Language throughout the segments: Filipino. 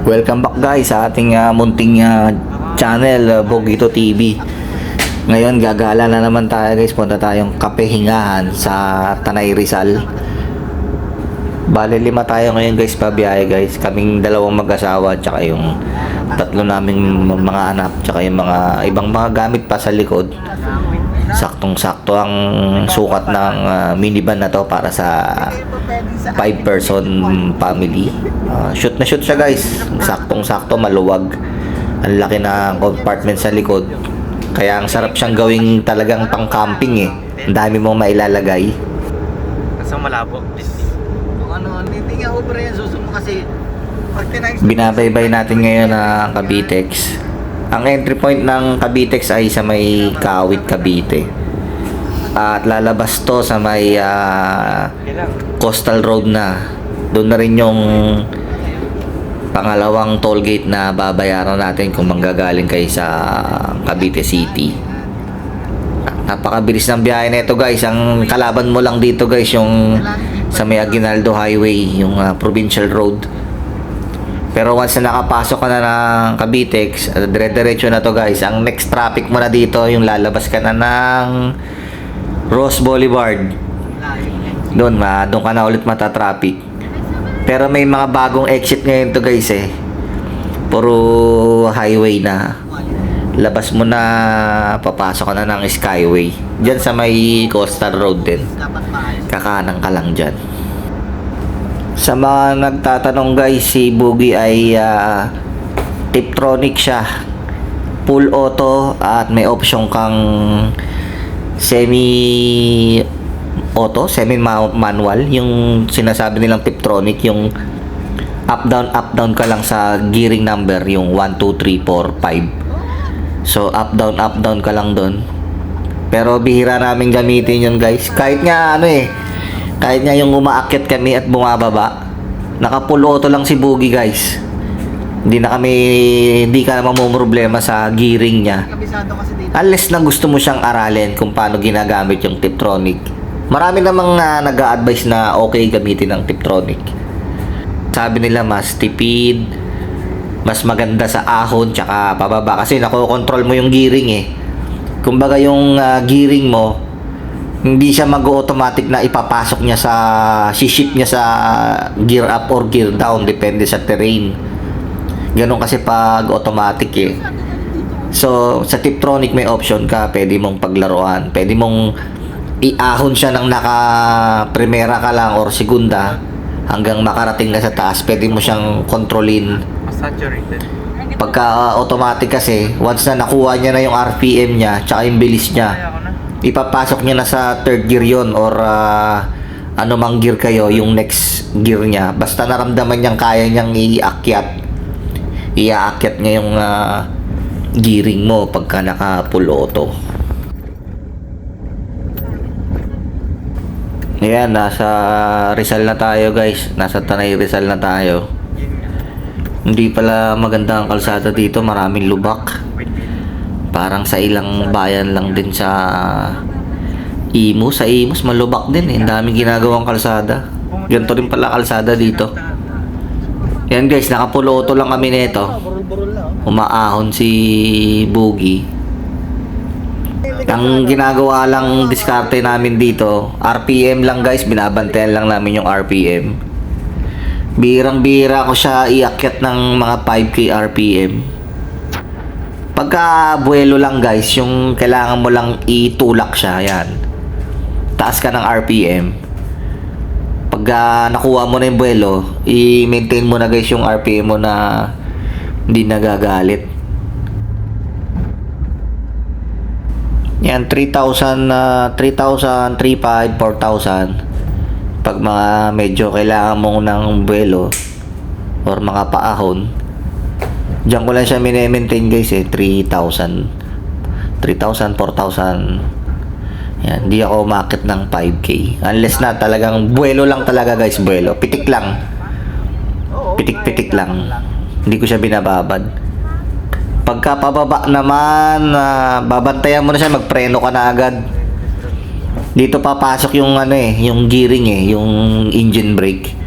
Welcome back guys sa ating munting channel, Bogito TV. Ngayon gagala na naman tayo guys, punta tayong kapehingahan sa Tanay Rizal. Bale 5 tayo ngayon guys, pabiyahe guys. Kaming dalawang mag-asawa tsaka yung tatlo naming mga anak tsaka yung mga ibang mga gamit pa sa likod. Saktong-sakto ang sukat ng minivan na to para sa 5-person family. Shoot na shoot siya guys. Saktong-sakto, maluwag. Ang laki na compartment sa likod. Kaya ang sarap siyang gawing talagang pang-camping eh. Ang dami mong mailalagay. Kasi malabo. Hindi nga over yan. Susunod kasi Binabaybay natin ngayon ang Cavitex. Ang entry point ng Cavitex ay sa may Kawit, Cavite. At lalabas to sa may Coastal Road na. Doon na rin yung pangalawang toll gate na babayaran natin kung manggagaling kayo sa Cavite City. Napakabilis ng biyahe na ito guys. Ang kalaban mo lang dito guys yung sa may Aguinaldo Highway, yung provincial road. Pero once na nakapasok ka na ng Cavitex, dire-diretso na to guys. Ang next traffic mo na dito, yung lalabas ka na ng Ross Boulevard. Doon ka na ulit mata-traffic. Pero may mga bagong exit ngayon to guys eh. Puro highway na. Labas mo na, papasok ka na ng Skyway. Diyan sa may Coastal Road din. Kakanan ka lang dyan. Sa mga nagtatanong guys, si Boogie ay Tiptronic siya. Full auto at may option kang semi-auto, semi-manual. Yung sinasabi nilang Tiptronic, yung up down ka lang sa gearing number, yung 1, 2, 3, 4, 5. So up down ka lang doon. Pero bihira namin gamitin yun guys. Kahit nga kahit nga yung umaakyat kami at bumababa, naka-full auto lang si Boogie guys. Hindi ka na mamumroblema sa gearing niya. Unless na gusto mo siyang aralin kung paano ginagamit yung Tiptronic. Marami namang nag-a-advise na okay gamitin ang Tiptronic. Sabi nila mas tipid, mas maganda sa ahon tsaka pababa kasi nakokontrol mo yung gearing eh. Kumbaga yung gearing mo, hindi siya mag-automatic na ipapasok niya ship niya sa gear up or gear down, depende sa terrain. Ganun kasi pag automatic eh. So sa Tiptronic may option ka, pwede mong paglaruan, pwede mong iahon siya ng naka-primera ka lang or segunda hanggang makarating na sa taas. Pwede mo siyang kontrolin. Saturated. Pagka automatic kasi, once na nakuha niya na yung RPM niya tsaka yung bilis niya, ipapasok niya na sa third gear yon or anumang gear kayo, yung next gear niya. Basta naramdaman niyang kaya niyang iaakyat niya yung gearing mo pagka naka full auto. Ayan, nasa Rizal na tayo guys. Nasa Tanay Rizal na tayo. Hindi pala maganda ang kalsada dito, maraming lubak. Parang sa ilang bayan lang din sa Imus. Sa Imus malubak din eh. Ang daming ginagawang kalsada. Ganito rin pala kalsada dito. Yan guys, nakapuloto lang kami nito. Umaahon si Boogie. Ang ginagawa lang diskarte namin dito, RPM lang guys. Binabantayan lang namin yung RPM. Birang-bira ko siya iakyat ng mga 5k RPM. Pagka buwelo lang guys, yung kailangan mo lang itulak siya, yan. Taas ka ng RPM. Pagka nakuha mo na yung buwelo, i-maintain mo na guys yung RPM mo na hindi nagagalit. Yan, 3,000, 3,000, 3,500, 4,000. Pag mga medyo kailangan mo ng buwelo or mga paahon, diyan ko lang siya mini-maintain guys eh, 3,000, 4,000. Yan, hindi ako umakit ng 5k. Unless na talagang buwelo lang talaga guys, buwelo. Pitik lang. Pitik lang. Hindi ko siya binababad. Pagka pababa naman, babantayan mo na siya, magpreno ka na agad. Dito papasok yung yung gearing yung engine brake.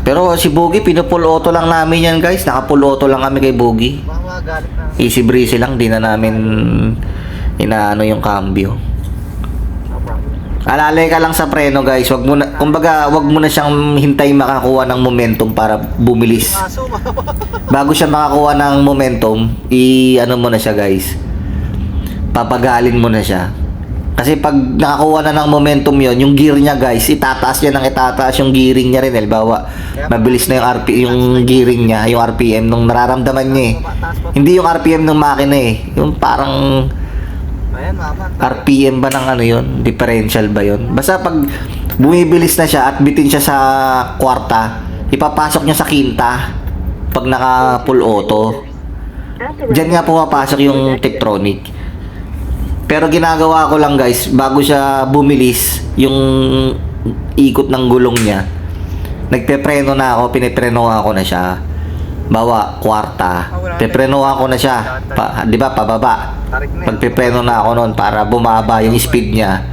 Pero si Boogie, pinupull auto lang namin yan guys. Naka-pull auto lang kami kay Boogie. Baka galit na. Easy breezy lang, di na namin inaano yung cambio. No problem. Alalay ka lang sa preno guys. Wag mo na, kumbaga, wag mo na siyang hintay makakuha ng momentum para bumilis. Aso, Bago siya makakuha ng momentum, ano mo na siya guys. Papagalin mo na siya. Kasi pag nakakuha na ng momentum yon, yung gear niya guys, itataas niya ng itataas yung gearing niya rin. Halimbawa, mabilis na yung gearing niya, yung RPM nung nararamdaman niya eh. Hindi yung RPM ng makina eh. Yung parang Ayan, mama. RPM ba ng ano yun? Differential ba yun? Basta pag bumibilis na siya at bitin siya sa kwarta, ipapasok niya sa quinta pag naka full auto. Diyan nga pumapasok yung Tiptronic. Pero ginagawa ko lang guys, bago siya bumilis, yung ikot ng gulong niya, nagpepreno na ako, piniprenohan ko na siya. Bawa, kwarta, peprenohan ko na siya. Di ba, pababa. Tarik na. Pagpipreno na ako noon para bumaba yung speed niya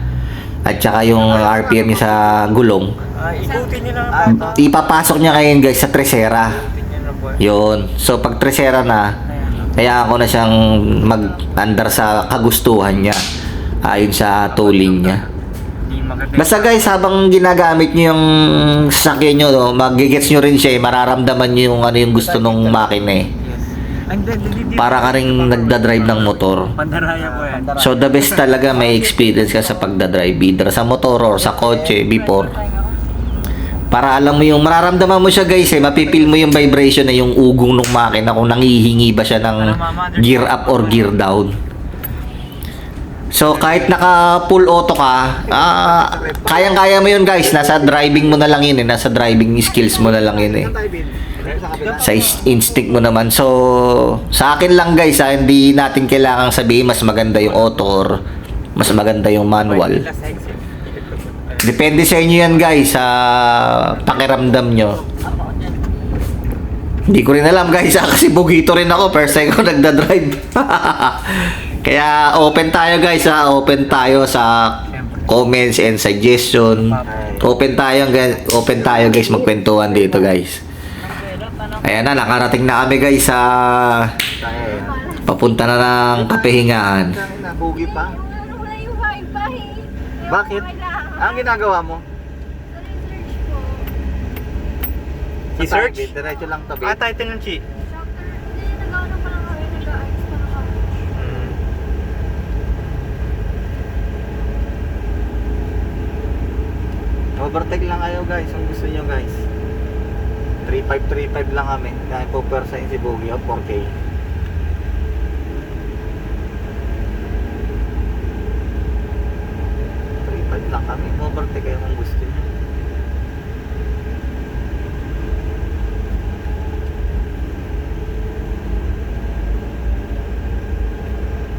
at saka yung RPM niya sa gulong. Ikutin nyo lang po. Ipapasok niya ngayon guys sa Tresera. Ikutin nyo lang po. Yun. So pag Tresera na, kaya ako na siyang mag-andar sa kagustuhan niya ayon sa tooling niya. Hindi maganda. Basta guys, habang ginagamit niyo yung sasakyan niyo, no, magigets niyo rin siya, mararamdaman niyo yung ano yung gusto nung makina eh. Yes. Para ka rin nagdadrive ng motor. Pandaraya po yan. So the best talaga may experience ka sa pagdadrive, either sa motor or sa kotse before. Para alam mo yung mararamdaman mo siya guys eh, mapipil mo yung vibration na yung ugong ng makina kung nangihingi ba siya ng gear up or gear down. So kahit naka full auto ka, kayang-kaya mo yun guys, nasa driving mo na lang yun eh, nasa driving skills mo na lang yun eh. Sa instinct mo naman. So sa akin lang guys, hindi natin kailangang sabihin mas maganda yung auto or mas maganda yung manual. Depende sa inyo yan guys, sa pakiramdam nyo. Hindi ko rin alam guys, kasi bugito rin ako, first time ko nagdadrive. Kaya open tayo guys, open tayo sa comments and suggestion. Open tayo guys, magkwentuhan dito guys. Ayan na, nakarating na kami guys sa papunta na ng kapehingahan. Nabugi pa. Wala yung wifi. Bakit? Ang ginagawa mo? I-search? Diretso lang tabi. Title ng Chi. Nag-ano pa lang kami, nag-ayos pa lang kami. Overtake lang kayo guys, kung gusto nyo guys. 3535 lang kami. Kaya po persahin si Boogie o 4K. Lang kami, overtake kayo kung gusto nyo.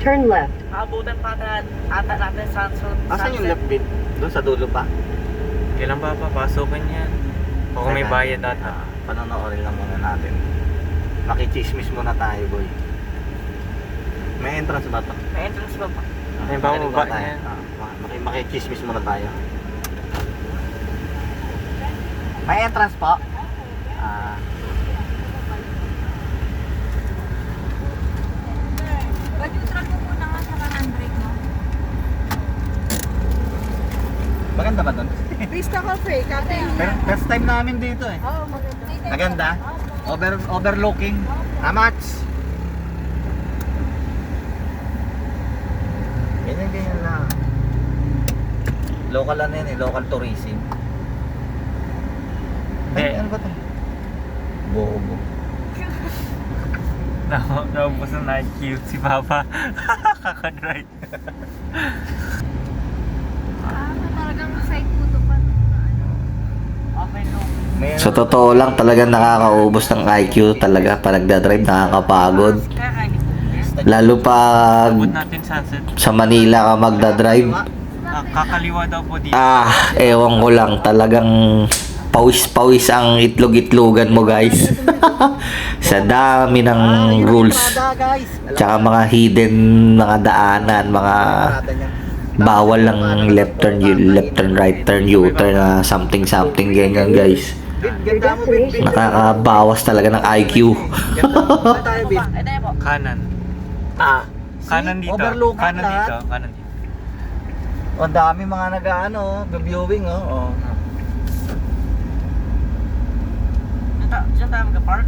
Turn left. Abutan pa ata natin sunset. Asan yung left bit? Doon sa dulo pa? Kailan ba papasukin yan? O kung may bayad ata. Panonoorin lang muna natin. Makichismis muna tayo boy. May entrance ba to? May entrance ba pa? May bababa tayo. niyan. Makichismis muna tayo. May entrance po? Ba't yung truck mo muna nga sa handbrake mo? Maganda ba doon? Vista Cafe, kate. First time namin dito eh. Oo, maganda. Maganda? Overlooking. How much? Ganyan lang. Local ano yan eh, local tourism. Ay, ano ba ito? Bobo. Naubos na na-cute si Papa. Kakadrive. Talagang side mo to pa. Okay, no. Sa totoo lang talagang nakakaubos ng IQ talaga pag nagdadrive, nakakapagod. Lalo pag Abot natin sunset. sa Manila ka magdadrive. Kakaliwa daw po dito. Ewan ko lang, talagang pawis-pawis ang itlog-itlogan mo guys. Sa dami ng rules. Tsaka mga hidden mga daanan, mga bawal lang left turn, right turn, U-turn na something ganyan guys. Bid, ganda mo, Bid. Bid. Nakakabawas talaga ng IQ. Ganda mo. Saan tayo, Bid? Ito po. Kanan. Kanan dito. Overlookan Kanan lahat. dito. Kanan dito. Ang dami mga nag-ano, viewing, oh. Diyan tayo mag-park.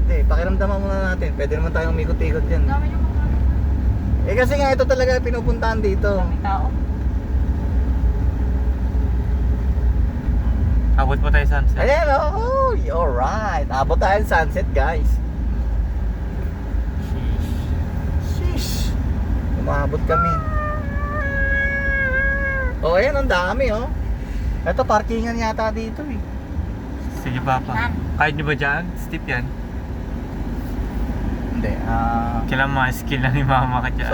Hindi, pakiramdaman muna natin. Pwede naman tayong umikot-ikot dyan. Dami niyo mga Eh kasi nga ito talaga pinupuntahan dito. May tao. Abot po tayo sunset. Ayan, oh, alright. Abot tayo ng sunset, guys. Sheesh. Umabot kami. Oh, ayan, ang dami, oh. Ito, parkingan yata dito, eh. Sige papa. Kahit nyo ba dyan? Steep yan. Hindi, Kailangan mga skill lang ni mama ka dyan.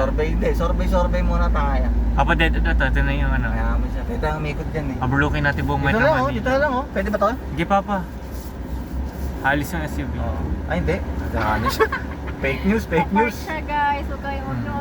Survey muna tayo. Papa, dito na yung ano. Kaya mo siya. Pwede tayong umikot dyan, eh. Abulukin natin buong Dito Metro lang, oh. Manila. Dito lang, oh. Pwede ba to? Sige papa. Alis yung SUV. Oh. Ay, hindi. Fake news, fake Park news. siya guys, huwag kayong huwag niyo